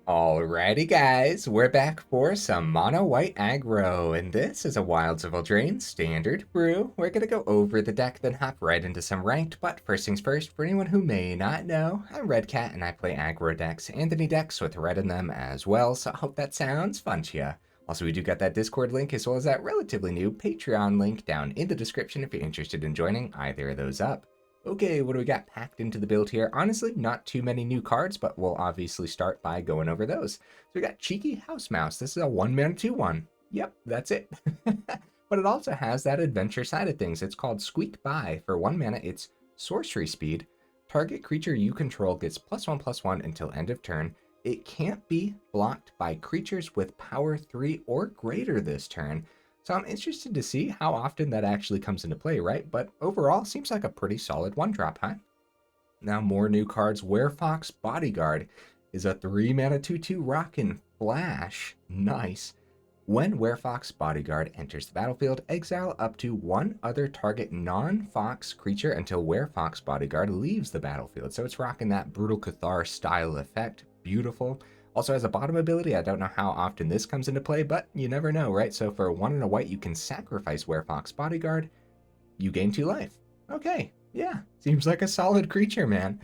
Alrighty guys, we're back for some mono white aggro, and this is a Wilds of Eldraine Standard brew. We're gonna go over the deck, then hop right into some ranked, but first things first, for anyone who may not know, I'm Red Cat and I play aggro decks and any decks with red in them as well, so I hope that sounds fun to ya. Also, we do got that Discord link as well as that relatively new Patreon link down in the description if you're interested in joining either of those up. Okay, what do we got packed into the build here? Honestly, not too many new cards, but we'll obviously start by going over those. So we got Cheeky House Mouse. This is a 1-mana 2/1. Yep, that's it. But it also has that adventure side of things. It's called Squeak By. For 1 mana, it's sorcery speed. Target creature you control gets +1/+1 until end of turn. It can't be blocked by creatures with power 3 or greater this turn. So I'm interested to see how often that actually comes into play, right? But overall, seems like a pretty solid 1-drop, huh? Now more new cards. Werefox Bodyguard is a 3-mana 2/2 rockin' flash. Nice. When Werefox Bodyguard enters the battlefield, exile up to one other target non-fox creature until Werefox Bodyguard leaves the battlefield. So it's rocking that brutal Cathar style effect. Beautiful. Also has a bottom ability. I don't know how often this comes into play, but you never know, right? So for 1 and a white, you can sacrifice Werefox Bodyguard. You gain 2 life. Okay, yeah, seems like a solid creature, man.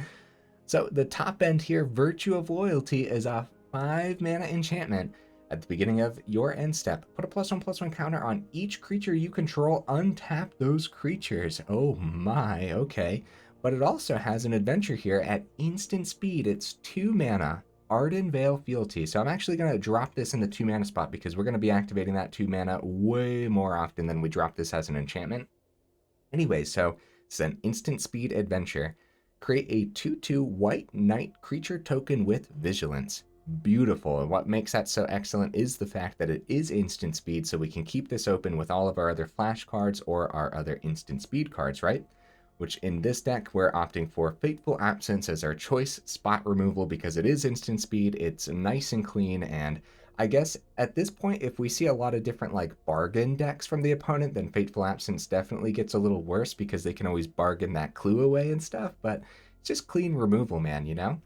So the top end here, Virtue of Loyalty, is a 5-mana enchantment. At the beginning of your end step, put a +1/+1 counter on each creature you control. Untap those creatures. Oh my, okay. But it also has an adventure here at instant speed. It's 2 mana. Ardenvale Fealty. So I'm actually going to drop this in the 2 mana spot because we're going to be activating that 2 mana way more often than we drop this as an enchantment. Anyway, so it's an instant speed adventure. Create a 2/2 white knight creature token with vigilance. Beautiful. And what makes that so excellent is the fact that it is instant speed, so we can keep this open with all of our other flash cards or our other instant speed cards, right? Which in this deck, we're opting for Fateful Absence as our choice spot removal because it is instant speed, it's nice and clean, and I guess at this point, if we see a lot of different like bargain decks from the opponent, then Fateful Absence definitely gets a little worse because they can always bargain that clue away and stuff, but it's just clean removal, man, you know?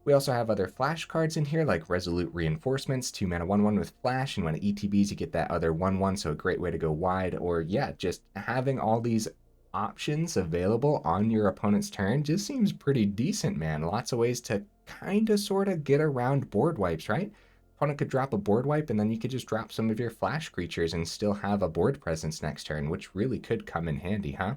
We also have other flash cards in here like Resolute Reinforcements, 2 mana 1/1 with flash, and when it ETBs you get that other 1/1, so a great way to go wide, or yeah, just having all these options available on your opponent's turn just seems pretty decent, man. Lots of ways to kind of sort of get around board wipes, right? Opponent could drop a board wipe and then you could just drop some of your flash creatures and still have a board presence next turn, which really could come in handy, huh?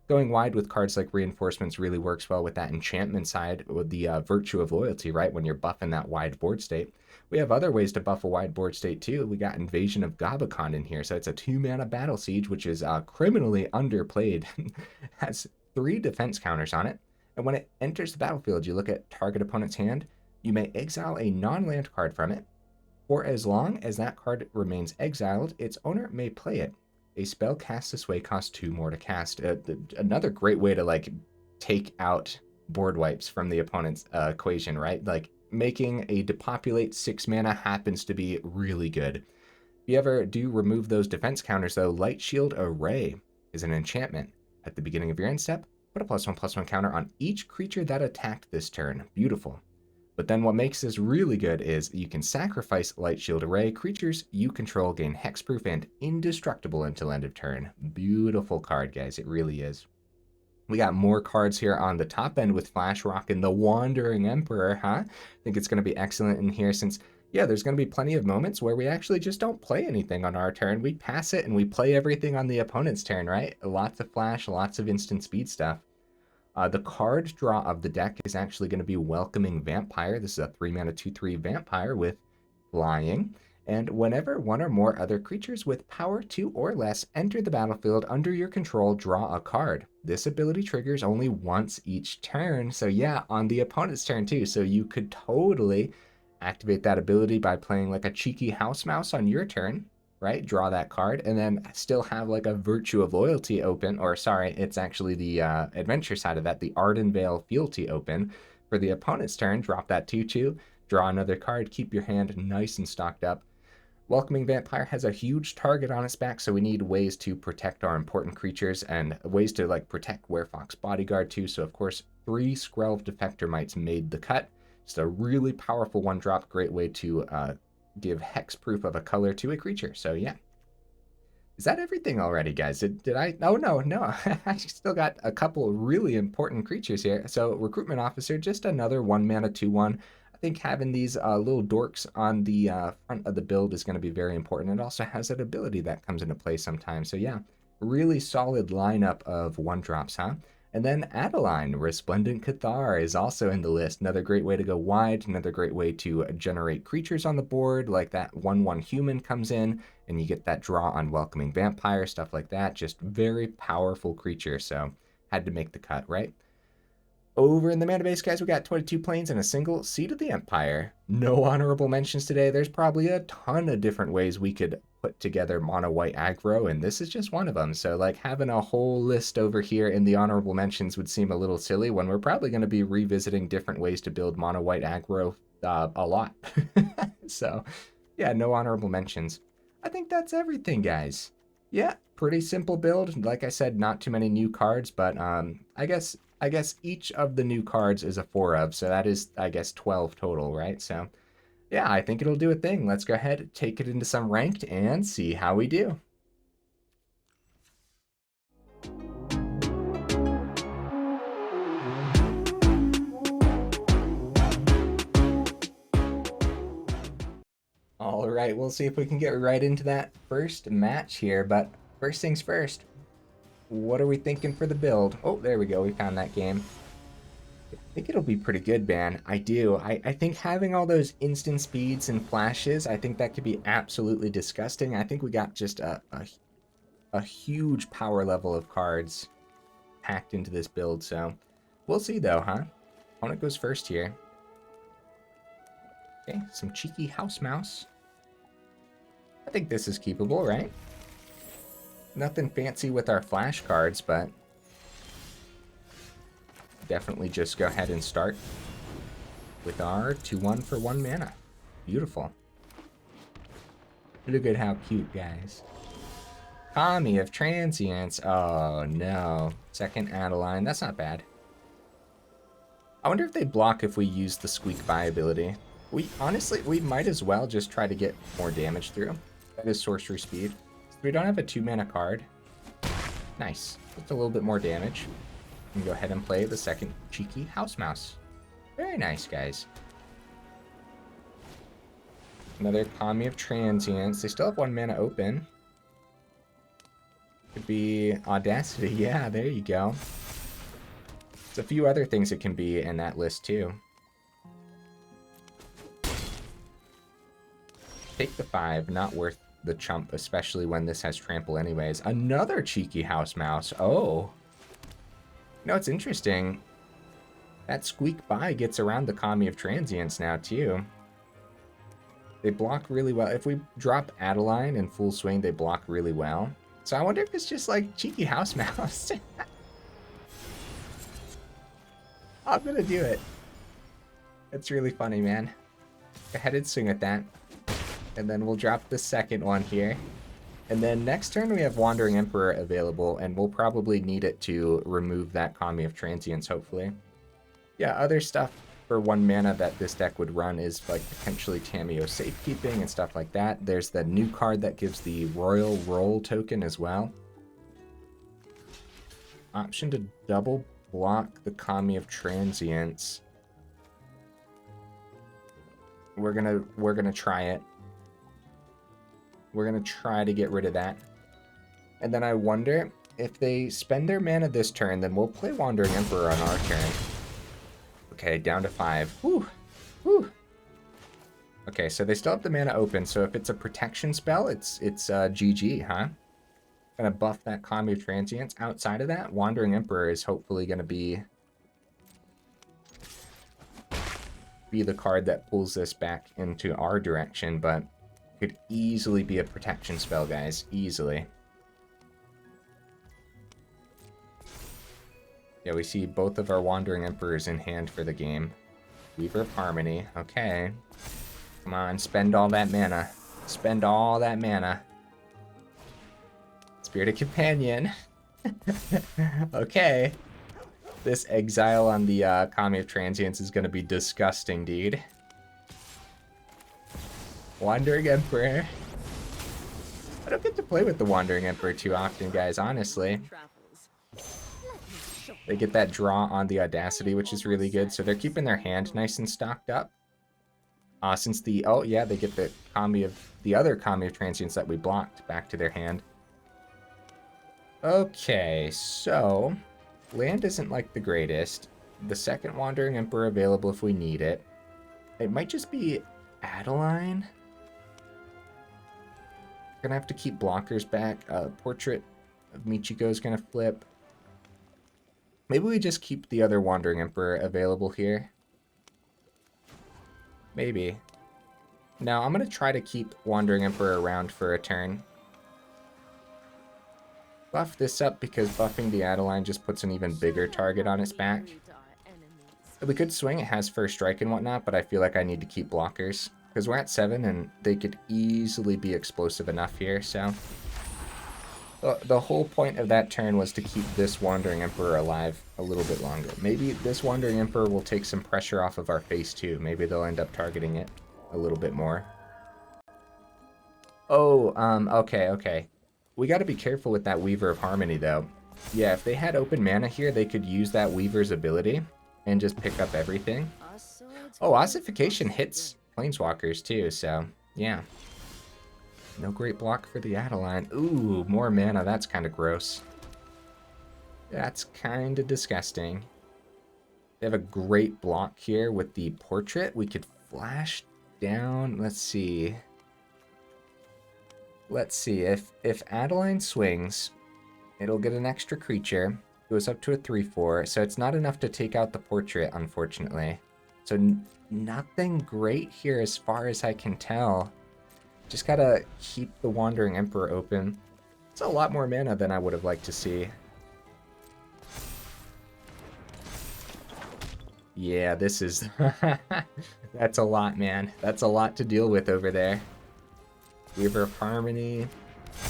Going wide with cards like Reinforcements really works well with that enchantment side with the Virtue of Loyalty, right? When you're buffing that wide board state. We have other ways to buff a wide board state too. We got Invasion of Gobakhan in here. So it's a 2-mana Battle Siege, which is criminally underplayed. Has 3 defense counters on it. And when it enters the battlefield, you look at target opponent's hand. You may exile a non-land card from it. For as long as that card remains exiled, its owner may play it. A spell cast this way costs 2 more to cast. Another great way to like take out board wipes from the opponent's equation, right? Like making a depopulate 6 mana happens to be really good. If you ever do remove those defense counters though, Light Shield Array is an enchantment. At the beginning of your end step, put a +1/+1 counter on each creature that attacked this turn. Beautiful. But then what makes this really good is you can sacrifice Light Shield Array. Creatures you control gain hexproof and indestructible until end of turn. Beautiful card, guys. It really is. We got more cards here on the top end with Flash rocking the Wandering Emperor, huh? I think it's going to be excellent in here since, yeah, there's going to be plenty of moments where we actually just don't play anything on our turn. We pass it and we play everything on the opponent's turn, right? Lots of Flash, lots of instant speed stuff. The card draw of the deck is actually going to be Welcoming Vampire. This is a 3-mana 2/3 vampire with flying. And whenever one or more other creatures with power 2 or less enter the battlefield under your control, draw a card. This ability triggers only once each turn. So yeah, on the opponent's turn too. So you could totally activate that ability by playing like a cheeky house mouse on your turn, right? Draw that card and then still have like a Virtue of Loyalty open, or sorry, it's actually the adventure side of that, the Ardenvale Fealty open. For the opponent's turn, drop that 2/2, draw another card, keep your hand nice and stocked up. Welcoming Vampire has a huge target on its back, so we need ways to protect our important creatures and ways to like protect Werefox Bodyguard too. So of course, 3 Skrelv Defector Mites made the cut. Just a really powerful 1-drop, great way to give hexproof of a color to a creature. So yeah. Is that everything already, guys? Did I? Oh, no. I actually still got a couple really important creatures here. So Recruitment Officer, just another 1-mana 2/1. I think having these little dorks on the front of the build is going to be very important. It also has that ability that comes into play sometimes. So yeah, really solid lineup of 1-drops, huh? And then Adeline, Resplendent Cathar is also in the list. Another great way to go wide, another great way to generate creatures on the board, like that 1/1 human comes in, and you get that draw on Welcoming Vampire, stuff like that. Just very powerful creature, so had to make the cut, right? Over in the mana base, guys, we got 22 planes and a single Seed of the Empire. No honorable mentions today. There's probably a ton of different ways we could put together mono white aggro, and this is just one of them. So like having a whole list over here in the honorable mentions would seem a little silly when we're probably going to be revisiting different ways to build mono white aggro a lot. So yeah, no honorable mentions. I think that's everything, guys. Yeah, pretty simple build. Like I said, not too many new cards, but I guess each of the new cards is a 4 of, so that is, I guess, 12 total, right? So yeah, I think it'll do a thing. Let's go ahead, take it into some ranked, and see how we do. All right, we'll see if we can get right into that first match here, but first things first, what are we thinking for the build? Oh, there we go, we found that game. I think it'll be pretty good, man. I do. I think having all those instant speeds and flashes, I think that could be absolutely disgusting. I think we got just a huge power level of cards packed into this build, so we'll see though, huh? Opponent goes first here. Okay, some cheeky house mouse. I think this is keepable, right? Nothing fancy with our flash cards, but definitely just go ahead and start with our 2/1 for 1 mana. Beautiful. Look at how cute, guys. Kami of Transience. Oh no. Second Adeline. That's not bad. I wonder if they block if we use the Squeak By ability. Honestly, we might as well just try to get more damage through. That is sorcery speed. So we don't have a 2-mana card. Nice. Just a little bit more damage. We can go ahead and play the second cheeky house mouse. Very nice, guys. Another Kami of Transience. They still have 1 mana open. Could be Audacity. Yeah, there you go. There's a few other things it can be in that list, too. Take the 5. Not worth the chump, especially when this has trample anyways. Another cheeky house mouse. Oh. You know, it's interesting. That Squeak By gets around the Kami of Transience now, too. They block really well. If we drop Adeline in full swing, they block really well. So I wonder if it's just like cheeky house mouse. I'm gonna do it. It's really funny, man. Go ahead and swing at that. And then we'll drop the second one here. And then next turn we have Wandering Emperor available, and we'll probably need it to remove that Kami of Transience, hopefully. Yeah, other stuff for 1 mana that this deck would run is like potentially Tamiyo Safekeeping and stuff like that. There's the new card that gives the Royal Roll token as well. Option to double block the Kami of Transience. We're gonna try it. We're gonna try to get rid of that. And then I wonder if they spend their mana this turn, then we'll play Wandering Emperor on our turn. Okay, down to 5. Whew. Whew. Okay, so they still have the mana open, so if it's a protection spell, it's GG, huh? Gonna buff that Kami of Transience. Outside of that, Wandering Emperor is hopefully gonna be the card that pulls this back into our direction, but could easily be a protection spell, guys. Easily. Yeah, we see both of our Wandering Emperors in hand for the game. Weaver of Harmony. Okay. Come on, spend all that mana. Spend all that mana. Spirited Companion. Okay. This exile on the Kami of Transience is going to be disgusting, dude. Wandering Emperor. I don't get to play with the Wandering Emperor too often, guys, honestly. They get that draw on the Audacity, which is really good, so they're keeping their hand nice and stocked up. Since the... Oh, yeah, they get the Kami of... The other Kami of Transience that we blocked back to their hand. Okay, so... Land isn't, like, the greatest. The second Wandering Emperor available if we need it. It might just be Adeline. Gonna have to keep blockers back. Portrait of Michiko is gonna flip. Maybe we just keep the other Wandering Emperor available here. Maybe. No, I'm gonna try to keep Wandering Emperor around for a turn. Buff this up because buffing the Adeline just puts an even bigger target on its back. We could swing, it has first strike and whatnot, but I feel like I need to keep blockers. Because we're at 7 and they could easily be explosive enough here, so... The whole point of that turn was to keep this Wandering Emperor alive a little bit longer. Maybe this Wandering Emperor will take some pressure off of our face too. Maybe they'll end up targeting it a little bit more. Oh, okay. We gotta be careful with that Weaver of Harmony though. Yeah, if they had open mana here, they could use that Weaver's ability and just pick up everything. Oh, Ossification hits Planeswalkers too, so yeah. No great block for the Adeline. Ooh, more mana. That's kind of gross. That's kind of disgusting. They have a great block here with the Portrait. We could flash down. Let's see. If Adeline swings, it'll get an extra creature. It goes up to a 3/4, so it's not enough to take out the Portrait, unfortunately. So nothing great here as far as I can tell. Just gotta keep the Wandering Emperor open. It's a lot more mana than I would have liked to see. Yeah, this is... That's a lot, man. That's a lot to deal with over there. Weaver of Harmony.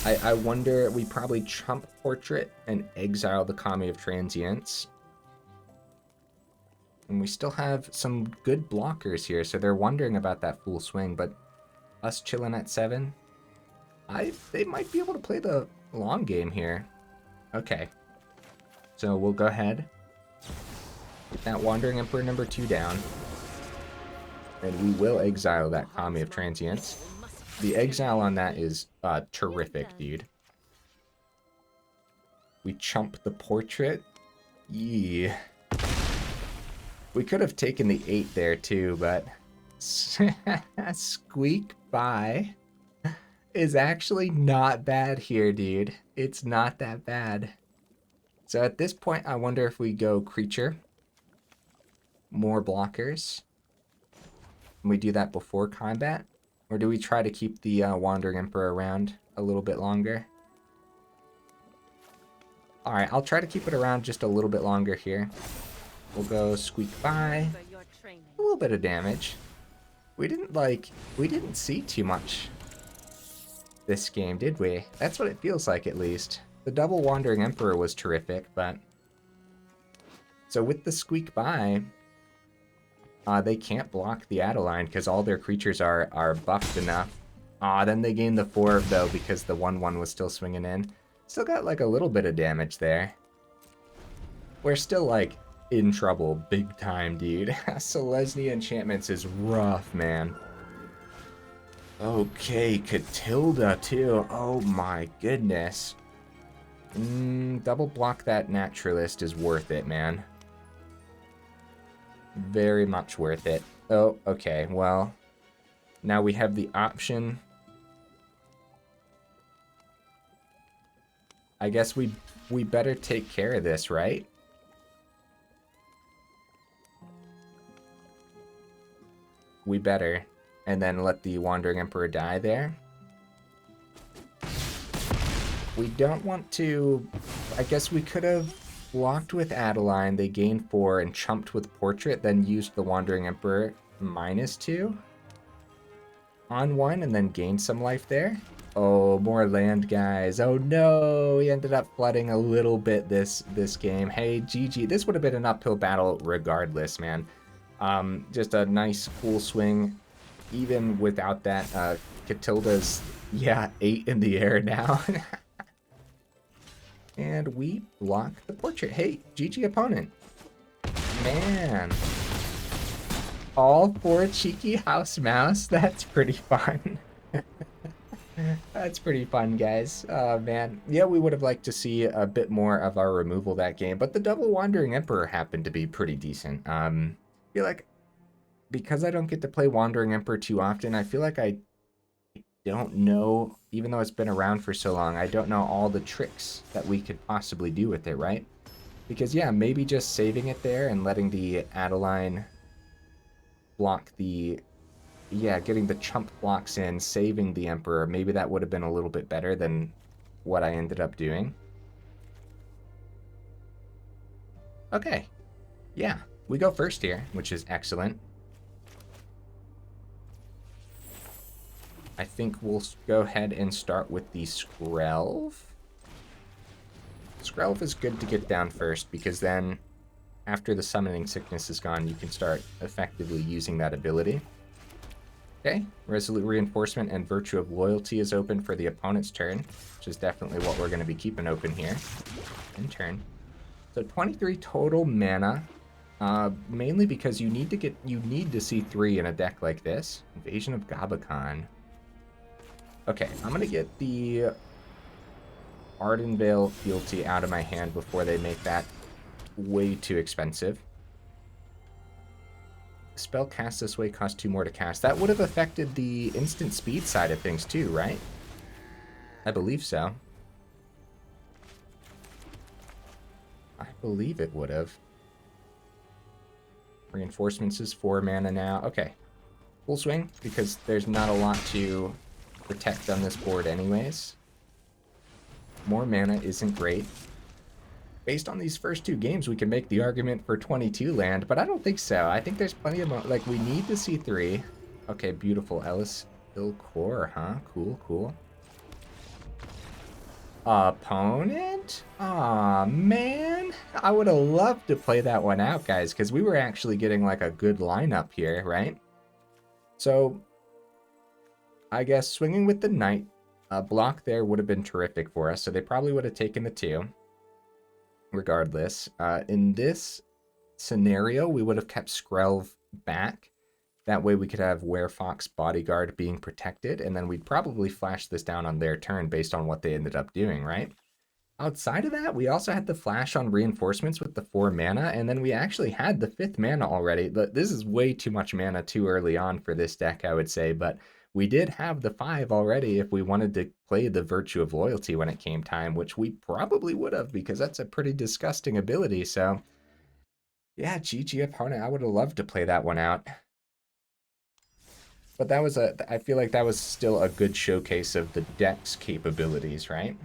I wonder... We probably chump Portrait and exile the Kami of Transience. And we still have some good blockers here, so they're wondering about that full swing, but... Us chilling at 7. They might be able to play the long game here. Okay. So we'll go ahead. Get that Wandering Emperor number 2 down. And we will exile that Kami of Transience. The exile on that is terrific, dude. We chump the Portrait. Yeah. We could have taken the 8 there too, but... Squeak by is actually not bad here, dude. It's not that bad. So at this point, I wonder if we go creature. More blockers. And we do that before combat? Or do we try to keep the Wandering Emperor around a little bit longer? Alright, I'll try to keep it around just a little bit longer here. We'll go squeak by. A little bit of damage. We didn't see too much this game, did we? That's what it feels like, at least. The double Wandering Emperor was terrific, but... So with the squeak by, they can't block the Adeline because all their creatures are buffed enough. Then they gain the 4, though, because the 1/1 was still swinging in. Still got, like, a little bit of damage there. We're still, like... in trouble big time, dude. Selesnya Enchantments is rough, man. Okay, Catilda too. Oh my goodness. Double block that Naturalist is worth it, man. Very much worth it. Oh, okay, well. Now we have the option. I guess we better take care of this, right? We better. And then let the Wandering Emperor die there. We don't want to... I guess we could have blocked with Adeline. They gained 4 and chumped with Portrait. Then used the Wandering Emperor -2 on 1 and then gained some life there. Oh, more land, guys. Oh no, he ended up flooding a little bit this game. Hey, GG. This would have been an uphill battle regardless, man. Just a nice, cool swing. Even without that, Catilda's, yeah, 8 in the air now. And we block the portrait. Hey, GG opponent. Man. All for a cheeky house mouse. That's pretty fun. That's pretty fun, guys. Man. Yeah, we would have liked to see a bit more of our removal that game, but the double Wandering Emperor happened to be pretty decent. I feel like because I don't get to play Wandering Emperor too often, I feel like I don't know, even though it's been around for so long, I don't know all the tricks that we could possibly do with it, right? Because, yeah, maybe just saving it there and letting the Adeline block the... Yeah, getting the chump blocks in, saving the Emperor, maybe that would have been a little bit better than what I ended up doing. Okay. Yeah, we go first here, which is excellent. I think we'll go ahead and start with the Skrelv. Skrelv is good to get down first, because then after the summoning sickness is gone, you can start effectively using that ability. Okay, Resolute Reinforcement and Virtue of Loyalty is open for the opponent's turn, which is definitely what we're going to be keeping open here in turn. So 23 total mana, mainly because you need to see 3 in a deck like this. Invasion of Gobakhan. Okay, I'm going to get the Ardenvale Fealty out of my hand before they make that way too expensive. Spell cast this way costs 2 more to cast. That would have affected the instant speed side of things too, right? I believe so. I believe it would have. Reinforcements is 4 mana now. Okay. Full swing, because there's not a lot to protect on this board anyways. More mana isn't great. Based on these first 2 games, we can make the argument for 22 land, but I don't think so. I think there's plenty of... Like, we need to see 3. Okay, beautiful. Ellis Hill Core, huh? Cool, cool. Opponent? Aw, man. I would have loved to play that one out, guys, because we were actually getting, like, a good lineup here, right? So, I guess swinging with the Knight, a block there would have been terrific for us, so they probably would have taken the 2. Regardless, in this scenario, we would have kept Skrelv back. That way we could have Werefox Bodyguard being protected, and then we'd probably flash this down on their turn based on what they ended up doing, right? Outside of that, we also had the flash on Reinforcements with the 4 mana, and then we actually had the 5th mana already. This is way too much mana too early on for this deck, I would say, but we did have the 5 already if we wanted to play the Virtue of Loyalty when it came time, which we probably would have, because that's a pretty disgusting ability, so... Yeah, GG opponent, I would have loved to play that one out. But that was I feel like that was still a good showcase of the deck's capabilities, right?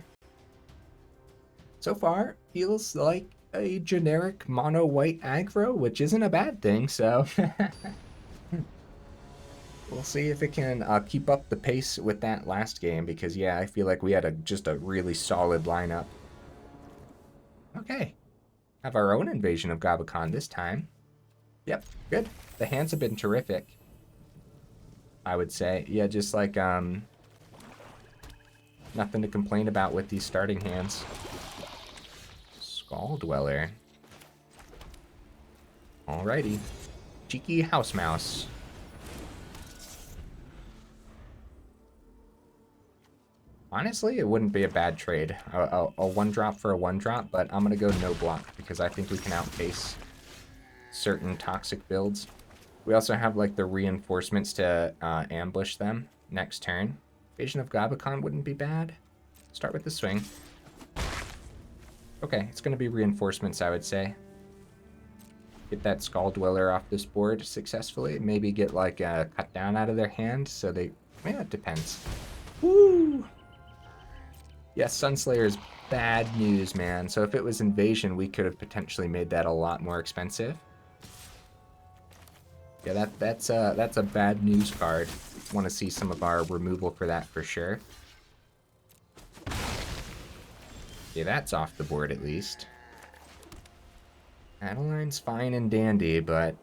So far, feels like a generic mono-white aggro, which isn't a bad thing, so... We'll see if it can keep up the pace with that last game, because, yeah, I feel like we had just a really solid lineup. Okay. Have our own Invasion of Gobakhan this time. Yep, good. The hands have been terrific, I would say. Yeah, just like, nothing to complain about with these starting hands. Skull Dweller. Alrighty. Cheeky House Mouse. Honestly, it wouldn't be a bad trade. A 1-drop for a 1-drop, but I'm going to go no block because I think we can outpace certain toxic builds. We also have like the reinforcements to ambush them next turn. Invasion of Gobakhan wouldn't be bad. Start with the swing. Okay, it's going to be reinforcements, I would say. Get that Skull Dweller off this board successfully. Maybe get like a cut down out of their hand so they... Yeah, it depends. Woo! Yes, Sunslayer is bad news, man. So if it was Invasion, we could have potentially made that a lot more expensive. Yeah, that's a bad news card. Want to see some of our removal for that for sure. Okay, that's off the board at least. Adeline's fine and dandy, but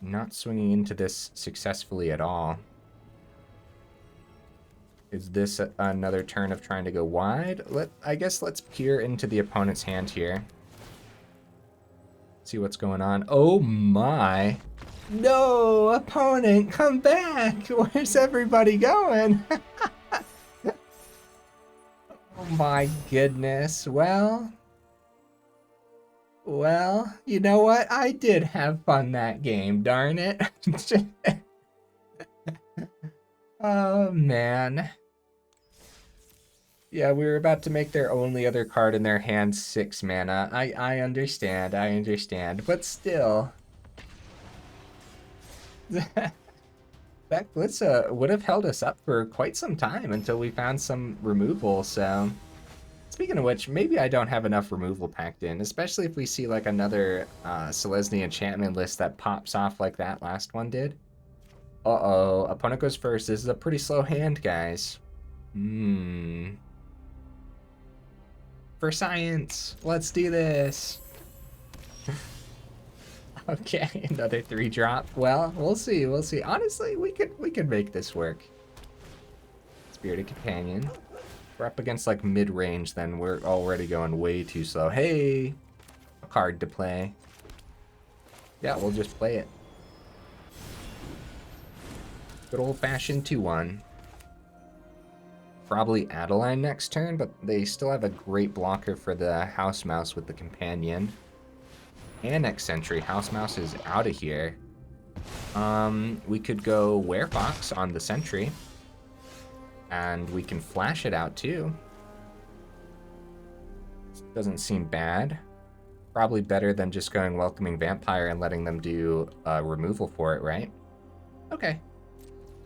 not swinging into this successfully at all. Is this another turn of trying to go wide? I guess let's peer into the opponent's hand here. See what's going on. Oh my. No, opponent, come back. Where's everybody going? Oh my goodness. Well, you know what? I did have fun that game, darn it. Oh man. Yeah, we were about to make their only other card in their hand 6 mana. I understand, but still. That Blitz would have held us up for quite some time until we found some removal, so... Speaking of which, maybe I don't have enough removal packed in, especially if we see like another Selesnya enchantment list that pops off like that last one did. Uh-oh, opponent goes first. This is a pretty slow hand, guys. For science, let's do this. Okay, another 3-drop. Well, we'll see. Honestly, we could make this work. Spirited Companion. We're up against like mid-range, then we're already going way too slow. Hey, a card to play. Yeah, we'll just play it. Good old-fashioned 2-1. Probably Adeline next turn, but they still have a great blocker for the House Mouse with the Companion. Annex Sentry. House Mouse is out of here. We could go Werefox on the Sentry. And we can flash it out too. Doesn't seem bad. Probably better than just going Welcoming Vampire and letting them do removal for it, right? Okay.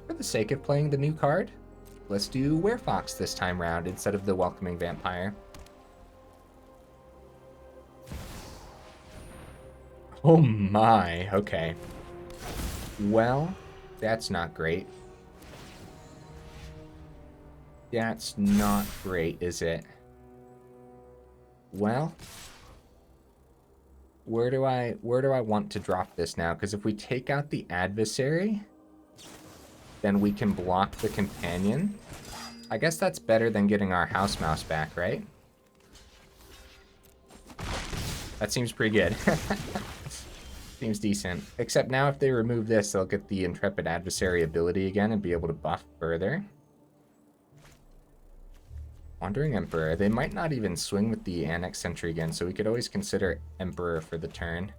For the sake of playing the new card, let's do Werefox this time round instead of the Welcoming Vampire. Oh my, okay. Well, that's not great. That's not great, is it? Well, where do I want to drop this now? Because if we take out the adversary, then we can block the companion. I guess that's better than getting our house mouse back, right? That seems pretty good. Seems decent. Except now if they remove this, they'll get the Intrepid Adversary ability again and be able to buff further. Wandering Emperor. They might not even swing with the Annex Sentry again, so we could always consider Emperor for the turn.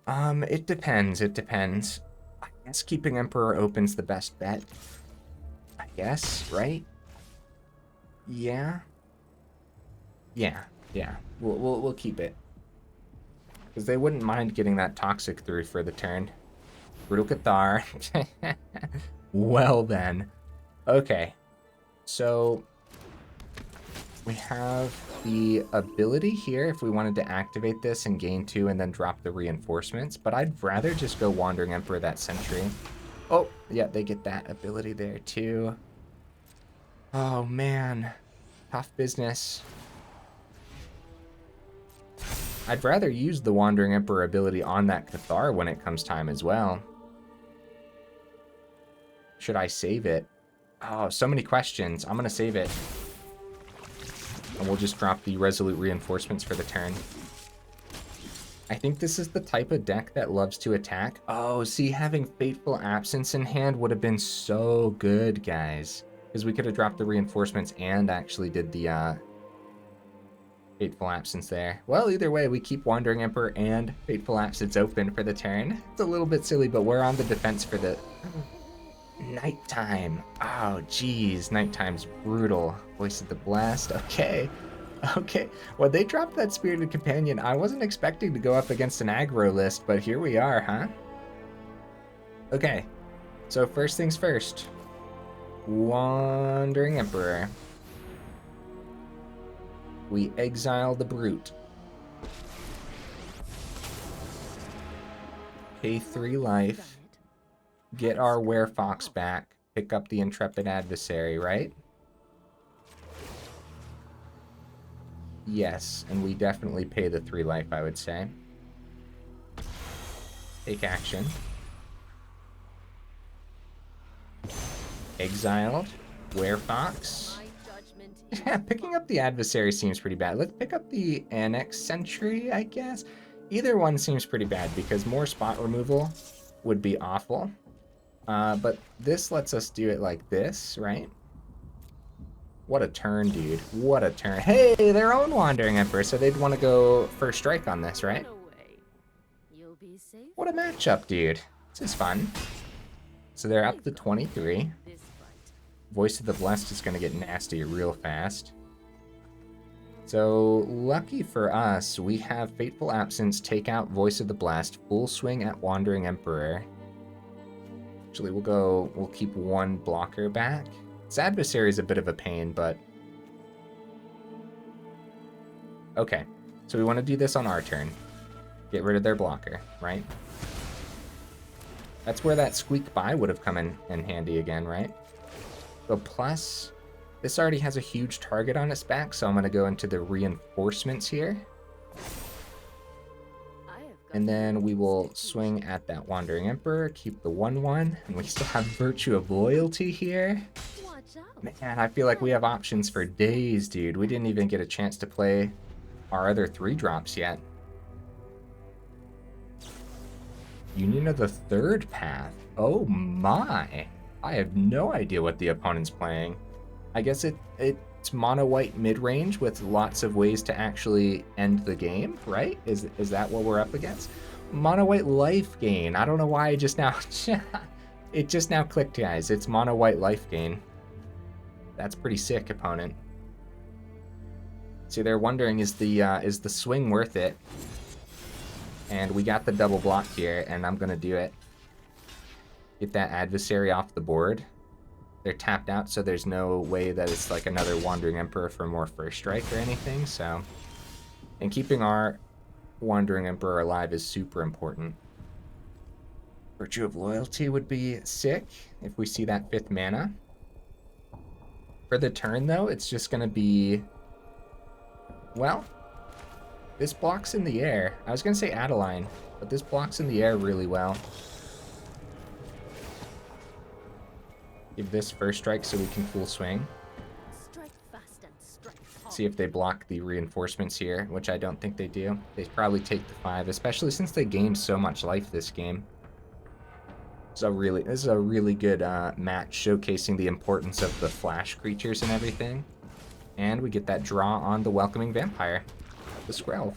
It depends. I guess keeping Emperor open's the best bet. I guess, right? Yeah. We'll keep it. Because they wouldn't mind getting that Toxic through for the turn. Brutal Cathar. Well then. Okay. So we have the ability here if we wanted to activate this and gain 2 and then drop the reinforcements, but I'd rather just go Wandering Emperor that Sentry. Oh, yeah, they get that ability there too. Oh man, tough business. I'd rather use the Wandering Emperor ability on that Cathar when it comes time as well. Should I save it? Oh, so many questions. I'm going to save it. And we'll just drop the Resolute Reinforcements for the turn. I think this is the type of deck that loves to attack. Oh, see, having Fateful Absence in hand would have been so good, guys. Because we could have dropped the Reinforcements and actually did the Fateful Absence there. Well, either way, we keep Wandering Emperor and Fateful Absence open for the turn. It's a little bit silly, but we're on the defense for the... Nighttime. Oh, geez. Nighttime's brutal. Voice of the Blast. Okay. Well, they dropped that Spirited Companion. I wasn't expecting to go up against an aggro list, but here we are, huh? Okay. So first things first. Wandering Emperor. We exile the Brute. Pay 3 life. Get our Werefox back. Pick up the Intrepid Adversary, right? Yes, and we definitely pay the 3 life, I would say. Take action. Exiled. Werefox. Yeah, picking up the adversary seems pretty bad. Let's pick up the Annex Sentry, I guess. Either one seems pretty bad because more spot removal would be awful. But this lets us do it like this, right? What a turn, dude. What a turn. Hey, their own Wandering Emperor, so they'd want to go first strike on this, right? What a matchup, dude. This is fun. So they're up to 23. Voice of the Blessed is going to get nasty real fast. So, lucky for us, we have Fateful Absence take out Voice of the Blessed, full swing at Wandering Emperor. Actually, we'll keep one blocker back. This adversary is a bit of a pain, but... Okay, so we want to do this on our turn. Get rid of their blocker, right? That's where that squeak by would have come in handy again, right? So plus, this already has a huge target on its back, so I'm going to go into the reinforcements here. And then we will swing at that Wandering Emperor, keep the 1/1, and we still have Virtue of Loyalty here. Man, I feel like we have options for days, dude. We didn't even get a chance to play our other 3-drops yet. Union of the Third Path. Oh my. I have no idea what the opponent's playing. I guess it's mono white mid-range with lots of ways to actually end the game, right? Is that what we're up against? Mono white life gain. I don't know why I just now it just now clicked, guys. It's mono white life gain. That's pretty sick, opponent. See, they're wondering, is the swing worth it? And we got the double block here, and I'm gonna do it. Get that adversary off the board. They're tapped out, so there's no way that it's like another Wandering Emperor for more first strike or anything, so... And keeping our Wandering Emperor alive is super important. Virtue of Loyalty would be sick if we see that 5th mana. For the turn, though, it's just gonna be... Well, this blocks in the air. I was gonna say Adeline, but this blocks in the air really well. Give this first strike so we can full swing. See if they block the reinforcements here, which I don't think they do. They probably take the 5, especially since they gained so much life this game. So this is a really good match, showcasing the importance of the flash creatures and everything. And we get that draw on the Welcoming Vampire, the Skrelv.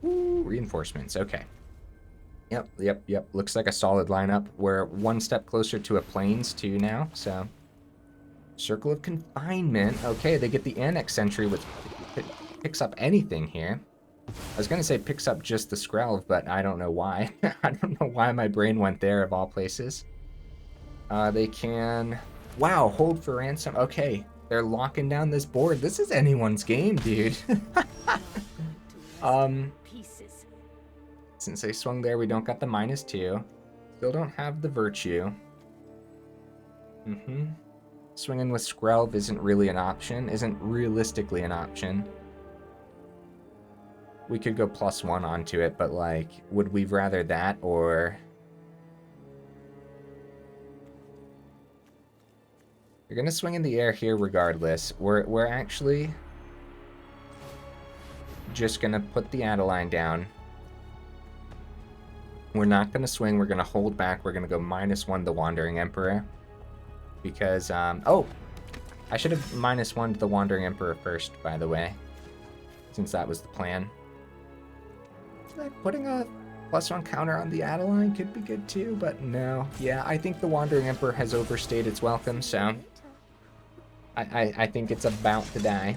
Woo, reinforcements, okay. Yep. Looks like a solid lineup. We're one step closer to a Plains too now, so... Circle of Confinement. Okay, they get the Annex Sentry, which picks up anything here. I was gonna say picks up just the Skrelv, but I don't know why. I don't know why my brain went there, of all places. They can... Wow, hold for ransom. Okay, they're locking down this board. This is anyone's game, dude. Since they swung there, we don't got the -2. Still don't have the Virtue. Swinging with Skrelv isn't really an option. Isn't realistically an option. We could go +1 onto it, but like, would we rather that or... You're gonna swing in the air here regardless. We're actually just gonna put the Adeline down. We're not going to swing, we're going to hold back, we're going to go -1 the Wandering Emperor. Because, oh! I should have -1 the Wandering Emperor first, by the way. Since that was the plan. Like, putting a +1 counter on the Adeline could be good too, but no. Yeah, I think the Wandering Emperor has overstayed its welcome, so... I think it's about to die.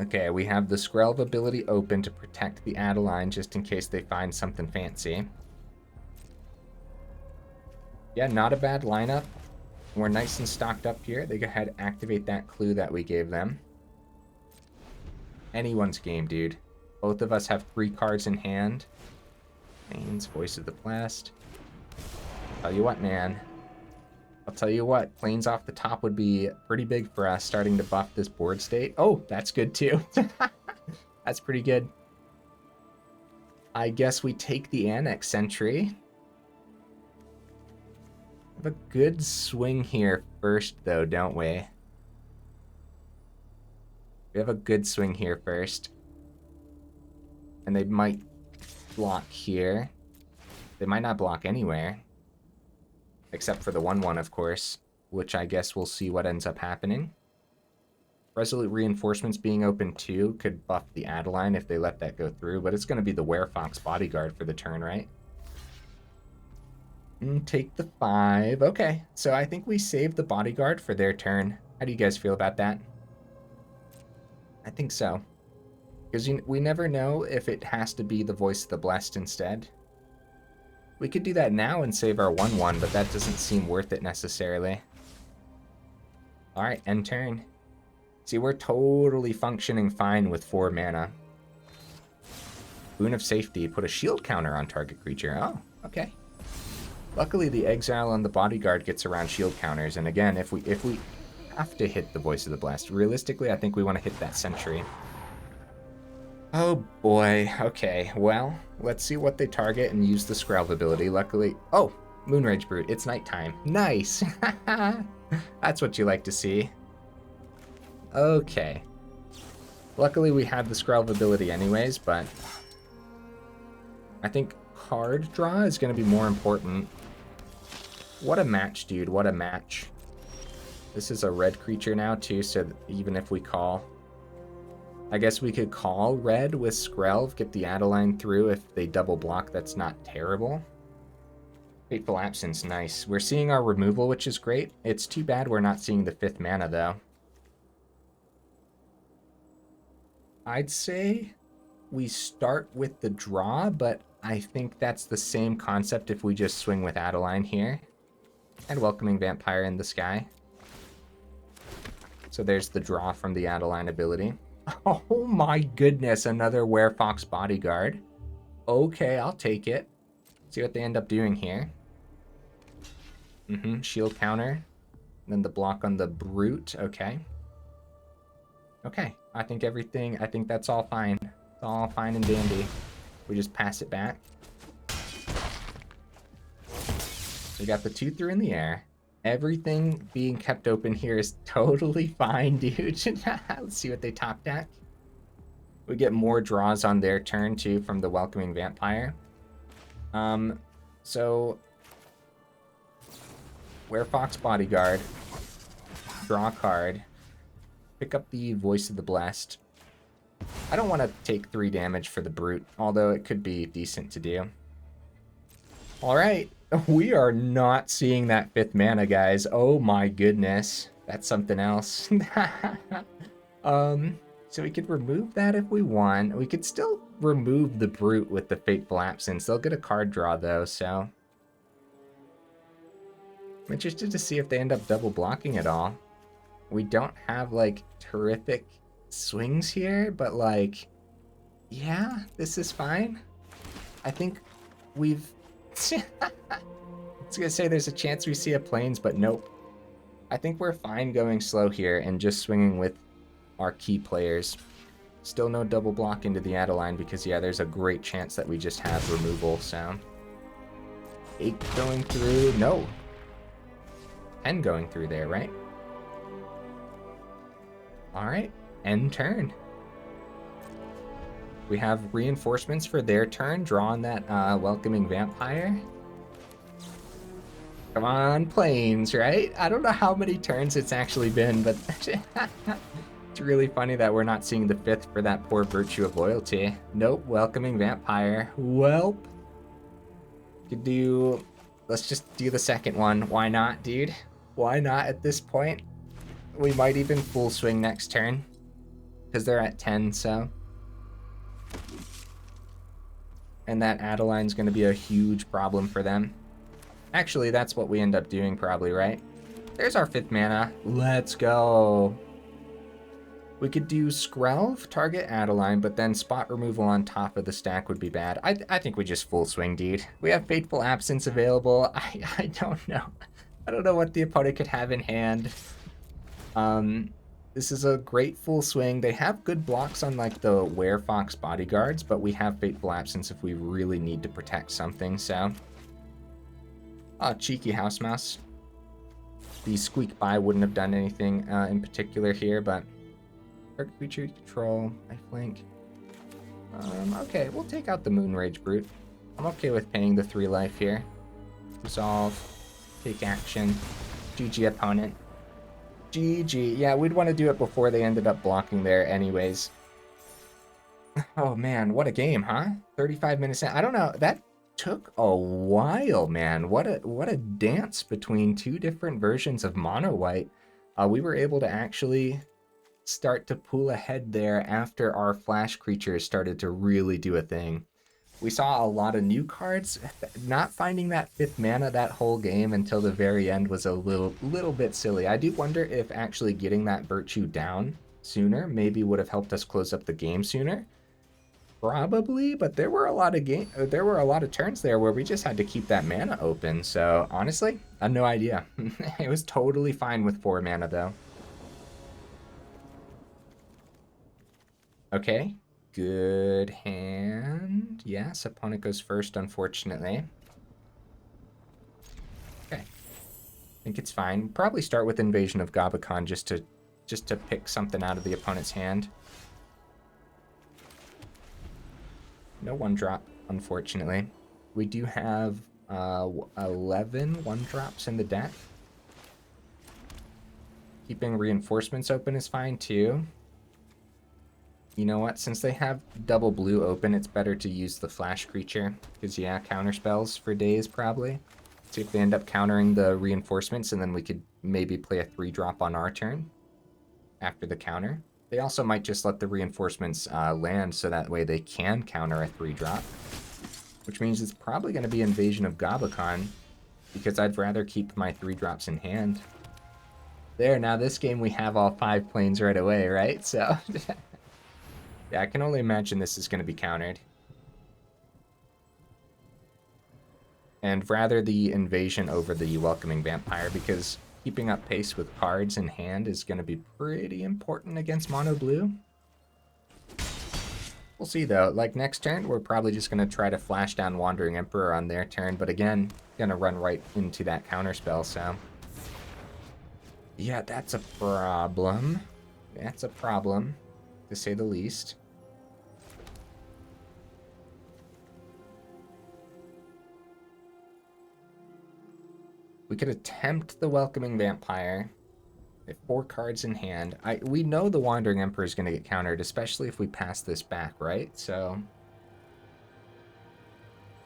Okay, we have the Skrelv ability open to protect the Adeline just in case they find something fancy. Yeah, not a bad lineup. We're nice and stocked up here. They go ahead and activate that clue that we gave them. Anyone's game, dude. Both of us have 3 cards in hand. Bane's Voice of the Blast. Tell you what, man. I'll tell you what, planes off the top would be pretty big for us, starting to buff this board state. Oh, that's good too. That's pretty good. I guess we take the Annex Sentry. We have a good swing here first, though, don't we? We have a good swing here first. And they might block here. They might not block anywhere. Except for the 1/1, of course, which I guess we'll see what ends up happening. Resolute Reinforcements being open too could buff the Adeline if they let that go through, but it's going to be the Werefox Bodyguard for the turn, right? Take the 5. Okay, so I think we saved the Bodyguard for their turn. How do you guys feel about that? I think so. Because we never know if it has to be the Voice of the Blessed instead. We could do that now and save our 1/1, but that doesn't seem worth it necessarily. Alright, end turn. See, we're totally functioning fine with 4 mana. Boon of Safety, put a shield counter on target creature. Oh, okay. Luckily, the Exile on the Bodyguard gets around shield counters, and again, if we have to hit the Voice of the Blessed, realistically, I think we want to hit that Sentry. Oh boy, okay, well, let's see what they target and use the Skrelv ability. Luckily, oh, Moonrage Brute, it's nighttime. Nice! That's what you like to see. Okay. Luckily we had the Skrelv ability anyways, but I think card draw is going to be more important. What a match, dude, what a match. This is a red creature now too, so even if we call... I guess we could call red with Skrelv, get the Adeline through. If they double block, that's not terrible. Fateful Absence, nice. We're seeing our removal, which is great. It's too bad we're not seeing the 5th mana, though. I'd say we start with the draw, but I think that's the same concept if we just swing with Adeline here. And Welcoming Vampire in the sky. So there's the draw from the Adeline ability. Oh my goodness, another Werefox Bodyguard. Okay, I'll take it. See what they end up doing here. Shield counter. Then the block on the Brute, okay. Okay, I think that's all fine. It's all fine and dandy. We just pass it back. We got the 2/3 in the air. Everything being kept open here is totally fine, dude. Let's see what they top deck. We get more draws on their turn, too, from the Welcoming Vampire. So... Werefox Bodyguard. Draw a card. Pick up the Voice of the Blessed. I don't want to take 3 damage for the Brute, although it could be decent to do. Alright. We are not seeing that 5th mana, guys. Oh my goodness. That's something else. So we could remove that if we want. We could still remove the Brute with the Fateful Absence. They'll get a card draw, though, so... I'm interested to see if they end up double blocking it all. We don't have, like, terrific swings here, but, like... Yeah, this is fine. I think we've... I was gonna say there's a chance we see a plains, but nope. I think we're fine going slow here and just swinging with our key players. Still no double block into the Adeline because, yeah, there's a great chance that we just have removal, so... 8 going through... No. 10 going through there, right? Alright, end turn. We have reinforcements for their turn. Draw on that Welcoming Vampire. Come on, planes, right? I don't know how many turns it's actually been, but it's really funny that we're not seeing the 5th for that poor Virtue of Loyalty. Nope, Welcoming Vampire. Welp. Could do... Let's just do the second one. Why not, dude? Why not at this point? We might even full swing next turn. Because they're at 10, so... And that Adeline's going to be a huge problem for them. Actually, that's what we end up doing probably, right? There's our 5th mana. Let's go. We could do Skrelv, target Adeline, but then spot removal on top of the stack would be bad. I think we just full swing, dude. We have Fateful Absence available. I don't know. I don't know what the opponent could have in hand. This is a great full swing. They have good blocks on like the Werefox Bodyguards, but we have Fateful Absence if we really need to protect something, so. Oh, cheeky House Mouse. The Squeak By wouldn't have done anything in particular here, but target creature control, lifelink. Okay, we'll take out the Moonrage Brute. I'm okay with paying the 3 life here. Resolve, take action, GG opponent. GG. Yeah, we'd want to do it before they ended up blocking there anyways. Oh man, what a game, huh? 35 minutes in. I don't know. That took a while, man. What a dance between 2 different versions of Mono White. We were able to actually start to pull ahead there after our flash creatures started to really do a thing. We saw a lot of new cards. Not finding that 5th mana that whole game until the very end was a little bit silly. I do wonder if actually getting that Virtue down sooner maybe would have helped us close up the game sooner. Probably, but there were a lot of turns there where we just had to keep that mana open. So honestly, I have no idea. It was totally fine with 4 mana though. Okay, good hand. Yes, opponent goes first, unfortunately. Okay, I think it's fine. Probably start with Invasion of Gobakhan just to pick something out of the opponent's hand. No 1-drop, unfortunately. We do have 11 1-drops in the deck. Keeping reinforcements open is fine too. You know what? Since they have double blue open, it's better to use the flash creature. Because, yeah, counter spells for days, probably. See if they end up countering the reinforcements, and then we could maybe play a 3-drop on our turn after the counter. They also might just let the reinforcements land, so that way they can counter a 3-drop. Which means it's probably going to be Invasion of Gobakhan, because I'd rather keep my 3-drops in hand. There, now this game we have all 5 planes right away, right? So... yeah, I can only imagine this is going to be countered. And rather the invasion over the welcoming vampire, because keeping up pace with cards in hand is going to be pretty important against mono blue. We'll see though. Like next turn, we're probably just going to try to flash down Wandering Emperor on their turn, but again, going to run right into that counterspell, so... yeah, that's a problem. That's a problem, to say the least. We could attempt the Welcoming Vampire. We have 4 cards in hand. We know the Wandering Emperor is going to get countered, especially if we pass this back, right? So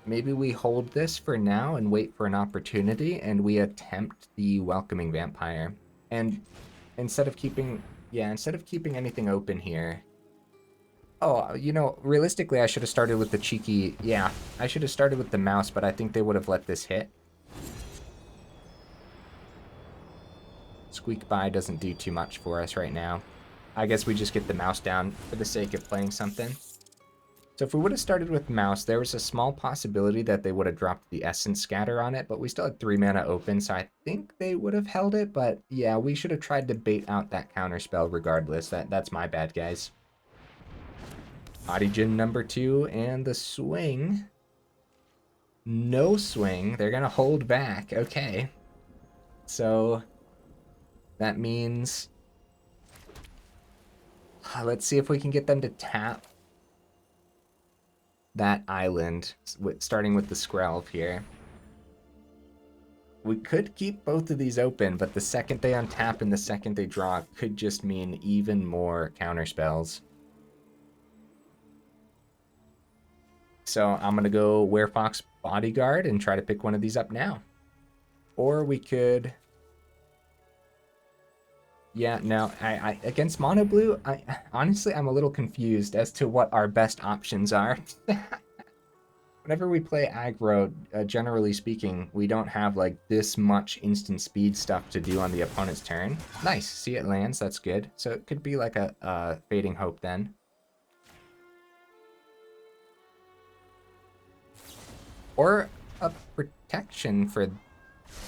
maybe we hold this for now and wait for an opportunity, and we attempt the Welcoming Vampire. And instead of keeping anything open here... oh, you know, realistically, I should have started with the cheeky... yeah, I should have started with the mouse, but I think they would have let this hit. Squeak By doesn't do too much for us right now. I guess we just get the mouse down for the sake of playing something. So if we would have started with mouse, there was a small possibility that they would have dropped the Essence Scatter on it, but we still had 3 mana open, so I think they would have held it, but yeah, we should have tried to bait out that counterspell regardless. That's my bad, guys. Adeline number 2, and the swing. No swing. They're gonna hold back. Okay. So... that means... let's see if we can get them to tap that island, starting with the Skrelv here. We could keep both of these open, but the second they untap and the second they draw could just mean even more counterspells. So I'm going to go Werefox Bodyguard and try to pick one of these up now. Or we could... yeah, no, I against mono blue, honestly, I'm a little confused as to what our best options are. Whenever we play aggro, generally speaking, we don't have like this much instant speed stuff to do on the opponent's turn. Nice, see it lands, that's good. So it could be like a Fading Hope then. Or a protection for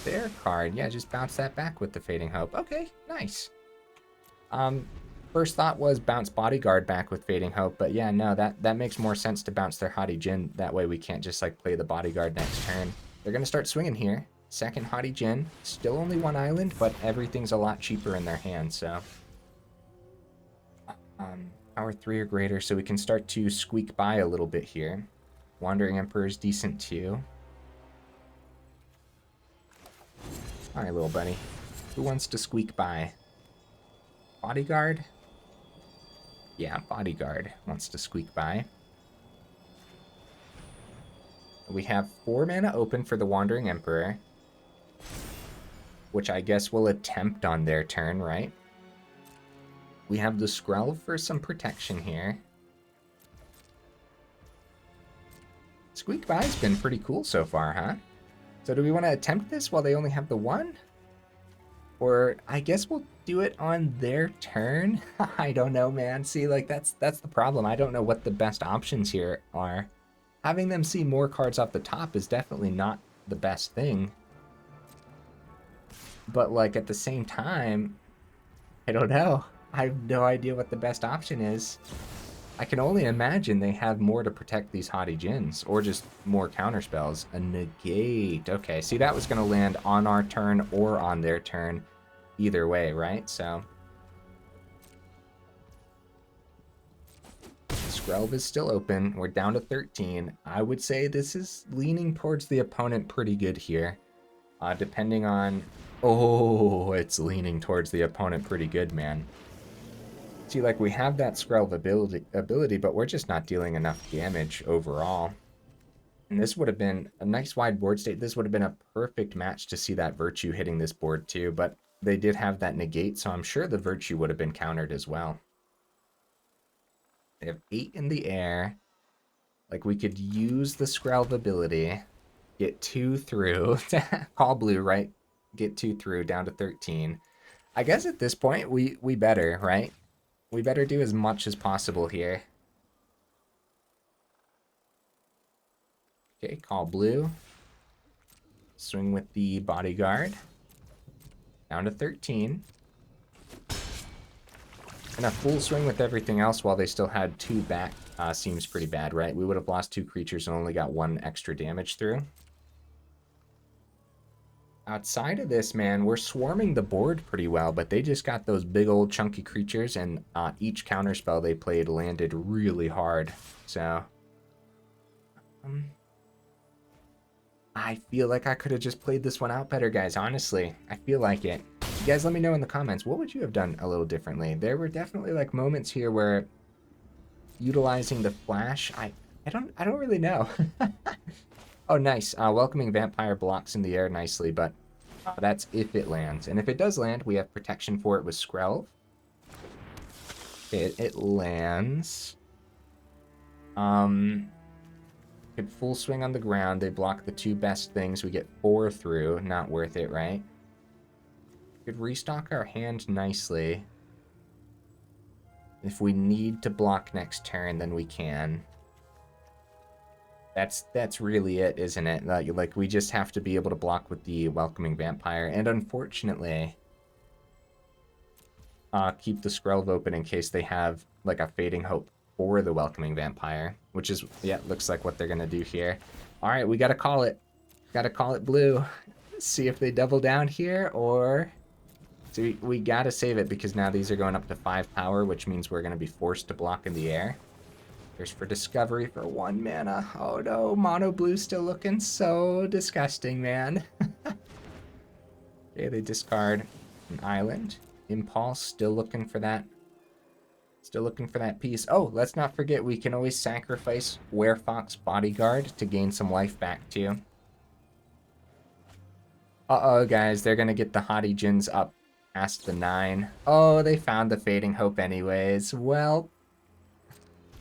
their card. Yeah, just bounce that back with the Fading Hope. Okay, nice. First thought was bounce Bodyguard back with Fading Hope, but yeah, no, that makes more sense to bounce their Haughty Djinn. That way we can't just like play the Bodyguard next turn. They're gonna start swinging here. Second Haughty Djinn. Still only one island, but everything's a lot cheaper in their hand, so. Power 3 or greater, so we can start to squeak by a little bit here. Wandering Emperor is decent too. Alright, little buddy. Who wants to squeak by? Bodyguard? Yeah, Bodyguard wants to squeak by. We have 4 mana open for the Wandering Emperor, which I guess will attempt on their turn, right? We have the Skrelv for some protection here. Squeak Bye's been pretty cool so far, huh? So do we want to attempt this while they only have the 1? Or I guess we'll do it on their turn? I don't know, man. See, like, that's the problem. I don't know what the best options here are. Having them see more cards off the top is definitely not the best thing. But, like, at the same time, I don't know. I have no idea what the best option is. I can only imagine they have more to protect these Haughty Djinns, or just more counterspells. A negate. Okay, see, that was going to land on our turn or on their turn. Either way, right? So Skrelv is still open. We're down to 13. I would say this is leaning towards the opponent pretty good here. Depending on... Oh, it's leaning towards the opponent pretty good, man. See, like, we have that Skrelv ability, but we're just not dealing enough damage overall. And this would have been a nice wide board state. This would have been a perfect match to see that Virtue hitting this board too, but they did have that negate, so I'm sure the Virtue would have been countered as well. They have 8 in the air. Like, we could use the Skrelv ability, get 2 through, call blue, right? Get 2 through, down to 13. I guess at this point, we better, right? We better do as much as possible here. Okay, call blue. Swing with the Bodyguard. Down to 13. And a full swing with everything else while they still had 2 back seems pretty bad, right? We would have lost 2 creatures and only got 1 extra damage through. Outside of this, man, we're swarming the board pretty well, but they just got those big old chunky creatures, and each counterspell they played landed really hard. So, I feel like I could have just played this one out better, guys, honestly. I feel like it. You guys let me know in the comments, what would you have done a little differently? There were definitely, like, moments here where utilizing the flash, I don't really know. Oh, nice. Welcoming Vampire blocks in the air nicely, but that's if it lands. And if it does land, we have protection for it with Skrelv. It lands. Could full swing on the ground. They block the 2 best things. We get 4 through. Not worth it, right? Could restock our hand nicely. If we need to block next turn, then we can. That's really it, isn't it? Like, we just have to be able to block with the Welcoming Vampire, and unfortunately, keep the Skrelv open in case they have, like, a Fading Hope for the Welcoming Vampire, which is, yeah, looks like what they're gonna do here. All right, we gotta call it. Gotta call it blue. See if they double down here, or... So we gotta save it, because now these are going up to 5 power, which means we're gonna be forced to block in the air. There's for Discovery for 1 mana. Oh no, mono blue still looking so disgusting, man. Okay, they discard an island. Impulse, still looking for that. Still looking for that piece. Oh, let's not forget we can always sacrifice Werefox Bodyguard to gain some life back too. Uh-oh, guys, they're gonna get the Haughty Djinns up past the 9. Oh, they found the Fading Hope anyways. Well,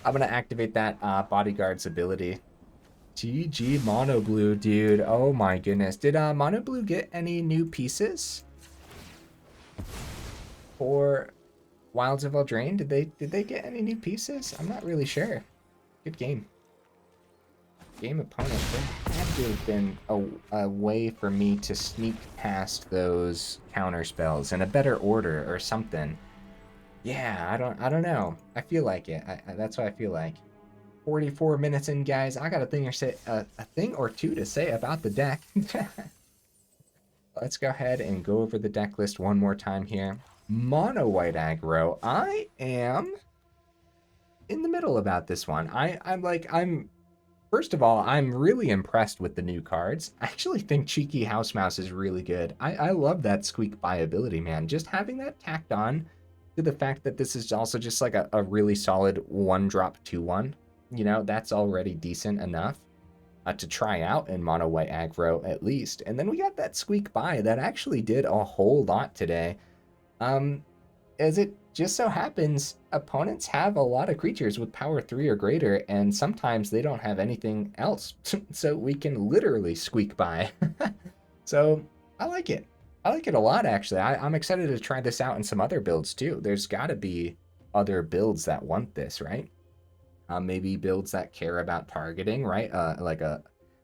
I'm gonna activate that Bodyguard's ability. GG Mono Blue, dude. Oh my goodness. Did Mono Blue get any new pieces for Wilds of Eldraine? Did they get any new pieces? I'm not really sure. Good game. game opponent, there had to have been a way for me to sneak past those counter spells in a better order or something. Yeah, I don't know. I feel like it. That's what I feel like. 44 minutes in, guys. I got a thing or two to say about the deck. Let's go ahead and go over the deck list one more time here. Mono white aggro. I am in the middle about this one. I'm first of all, I'm really impressed with the new cards. I actually think Cheeky House Mouse is really good. I love that squeak by ability, man. Just having that tacked on to the fact that this is also just like a really solid 1-drop 2/1. You know, that's already decent enough to try out in mono white aggro at least. And then we got that squeak by that actually did a whole lot today. Um, as it just so happens, opponents have a lot of creatures with power 3 or greater, and sometimes they don't have anything else. So we can literally squeak by. So I like it. I like it a lot, actually. I'm excited to try this out in some other builds too. There's got to be other builds that want this, right? Maybe builds that care about targeting, right? Like a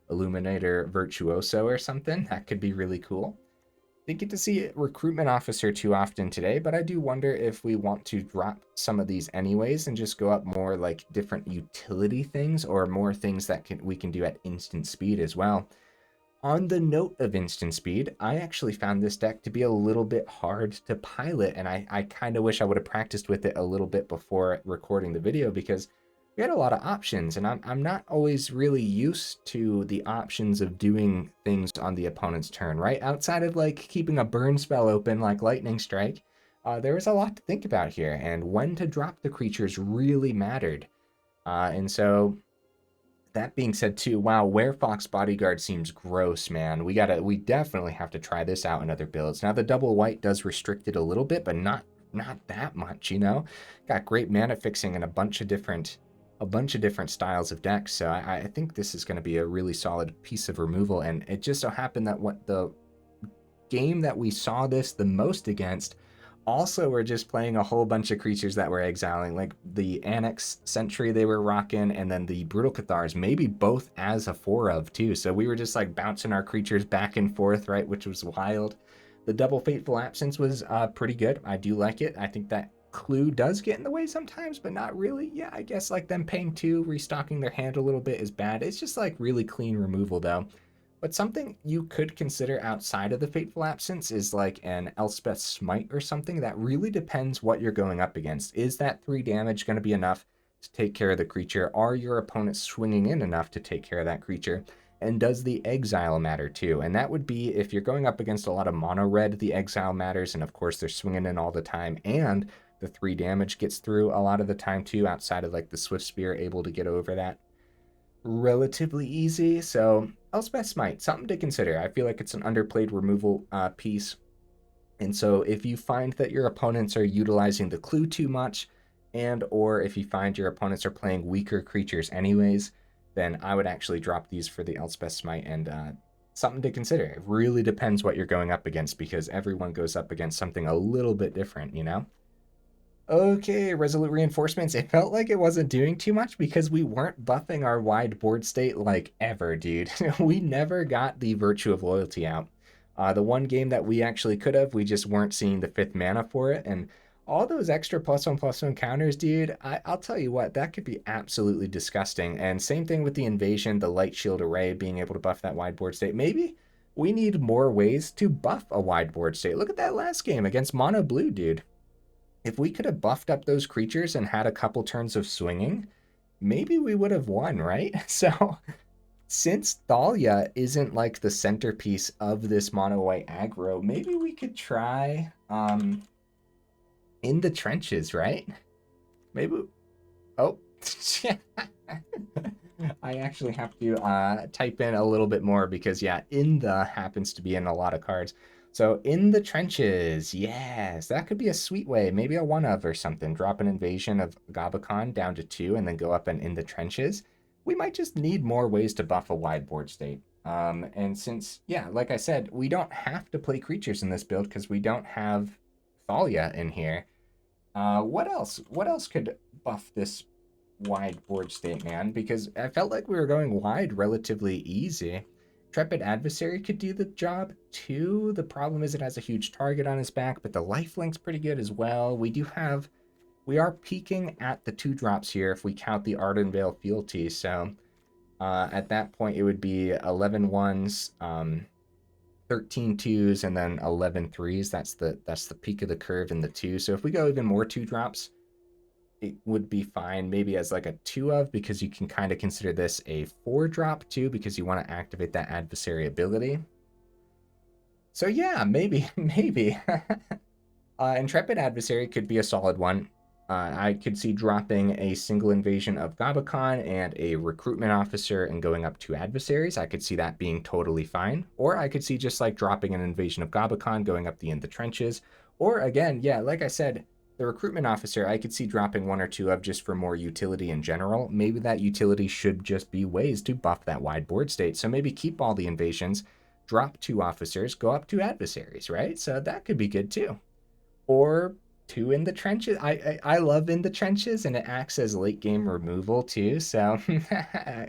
Illuminator Virtuoso or something. That could be really cool. Didn't get to see Recruitment Officer too often today, but I do wonder if we want to drop some of these anyways and just go up more like different utility things or more things that we can do at instant speed as well. On the note of instant speed, I actually found this deck to be a little bit hard to pilot, and I kind of wish I would have practiced with it a little bit before recording the video because we had a lot of options, and I'm not always really used to the options of doing things on the opponent's turn, right? Outside of like keeping a burn spell open like Lightning Strike, there was a lot to think about here, and when to drop the creatures really mattered. And so that being said too, wow, Werefox Bodyguard seems gross, man. We definitely have to try this out in other builds. Now the double white does restrict it a little bit, but not that much, you know? Got great mana fixing and a bunch of different styles of decks. So I think this is going to be a really solid piece of removal. And it just so happened that what the game that we saw this the most against also were just playing a whole bunch of creatures that were exiling, like the Annex Sentry they were rocking, and then the Brutal Cathars, maybe both as a 4 of too. So we were just like bouncing our creatures back and forth, right, which was wild. The double Fateful Absence was pretty good. I do like it. I think that Clue does get in the way sometimes, but not really. Yeah, I guess like them paying 2, restocking their hand a little bit is bad. It's just like really clean removal though. But something you could consider outside of the Fateful Absence is like an Elspeth Smite or something. That really depends what you're going up against. Is that 3 damage going to be enough to take care of the creature? Are your opponents swinging in enough to take care of that creature? And does the exile matter too? And that would be if you're going up against a lot of mono red, the exile matters. And of course, they're swinging in all the time. And the 3 damage gets through a lot of the time too, outside of like the Swift Spear, able to get over that relatively easy. So Elspeth Smite, something to consider. I feel like it's an underplayed removal piece. And so if you find that your opponents are utilizing the clue too much, and or if you find your opponents are playing weaker creatures anyways, then I would actually drop these for the Elspeth Smite, and something to consider. It really depends what you're going up against because everyone goes up against something a little bit different, you know? Okay, Resolute Reinforcements. It felt like it wasn't doing too much because we weren't buffing our wide board state like ever, dude. We never got the Virtue of Loyalty out. The one game that we actually could have, we just weren't seeing the 5th mana for it. And all those extra +1/+1 counters, dude, I'll tell you what, that could be absolutely disgusting. And same thing with the Invasion, the Light Shield Array, being able to buff that wide board state. Maybe we need more ways to buff a wide board state. Look at that last game against Mono Blue, dude. If we could have buffed up those creatures and had a couple turns of swinging, maybe we would have won, right? So since Thalia isn't like the centerpiece of this mono white aggro, maybe we could try in the trenches, right? Maybe. Oh, I actually have to type in a little bit more because yeah, in the happens to be in a lot of cards. So in the trenches, yes, that could be a sweet way. Maybe a 1 of or something. Drop an Invasion of Gobakhan down to 2 and then go up and in the trenches. We might just need more ways to buff a wide board state. And since, yeah, like I said, we don't have to play creatures in this build because we don't have Thalia in here. What else? What else could buff this wide board state, man, because I felt like we were going wide relatively easy. Intrepid Adversary could do the job too. The problem is it has a huge target on his back, but the lifelink's pretty good as well. We are peaking at the 2-drops here if we count the Ardenvale Fealty, so at that point it would be 11 ones, 13 twos, and then 11 threes. That's the peak of the curve in the 2. So if we go even more 2-drops, it would be fine maybe as like a 2 of, because you can kind of consider this a 4-drop too, because you want to activate that adversary ability. So yeah, maybe. Intrepid Adversary could be a solid one. I could see dropping a single Invasion of Gobakhan and a Recruitment Officer and going up 2 adversaries. I could see that being totally fine. Or I could see just like dropping an Invasion of Gobakhan, going up in the trenches. Or again, yeah, like I said, the Recruitment Officer, I could see dropping 1 or 2 of just for more utility in general. Maybe that utility should just be ways to buff that wide board state. So maybe keep all the invasions, drop 2 officers, go up 2 adversaries, right? So that could be good too. Or 2 in the trenches. I love in the trenches, and it acts as late game removal too. So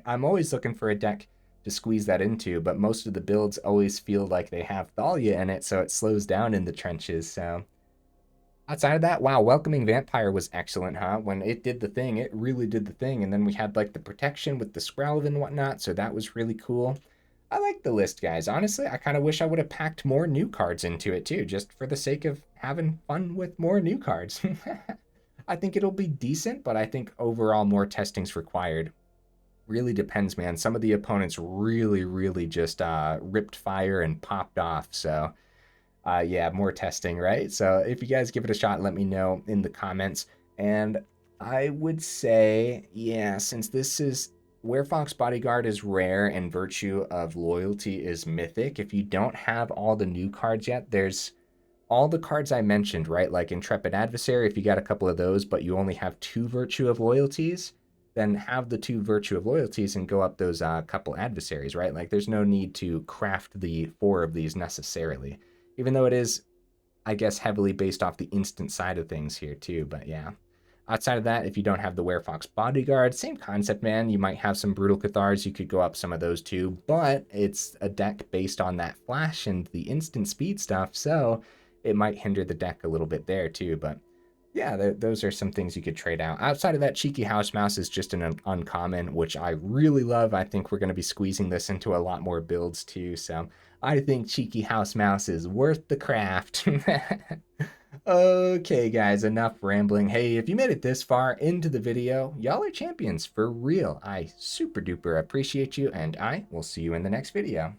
I'm always looking for a deck to squeeze that into, but most of the builds always feel like they have Thalia in it, so it slows down in the trenches. So outside of that, wow, Welcoming Vampire was excellent, huh? When it did the thing, it really did the thing. And then we had like the protection with the Skrelv and whatnot, so that was really cool. I like the list, guys. Honestly, I kind of wish I would have packed more new cards into it too, just for the sake of having fun with more new cards. I think it'll be decent, but I think overall more testing's required. Really depends, man. Some of the opponents really just ripped fire and popped off, so yeah, more testing, right? So if you guys give it a shot, let me know in the comments. And I would say, yeah, since this is Werefox Bodyguard is rare and Virtue of Loyalty is mythic, if you don't have all the new cards yet, there's all the cards I mentioned, right? Like Intrepid Adversary, if you got a couple of those, but you only have 2 Virtue of Loyalties, then have the 2 Virtue of Loyalties and go up those couple adversaries, right? Like there's no need to craft the 4 of these necessarily, even though it is, I guess, heavily based off the instant side of things here too, but yeah. Outside of that, if you don't have the Werefox Bodyguard, same concept, man. You might have some Brutal Cathars. You could go up some of those too, but it's a deck based on that flash and the instant speed stuff, so it might hinder the deck a little bit there too. But yeah, those are some things you could trade out. Outside of that, Cheeky House Mouse is just an uncommon, which I really love. I think we're going to be squeezing this into a lot more builds too, so I think Cheeky House Mouse is worth the craft. Okay, guys, enough rambling. Hey, if you made it this far into the video, y'all are champions for real. I super duper appreciate you, and I will see you in the next video.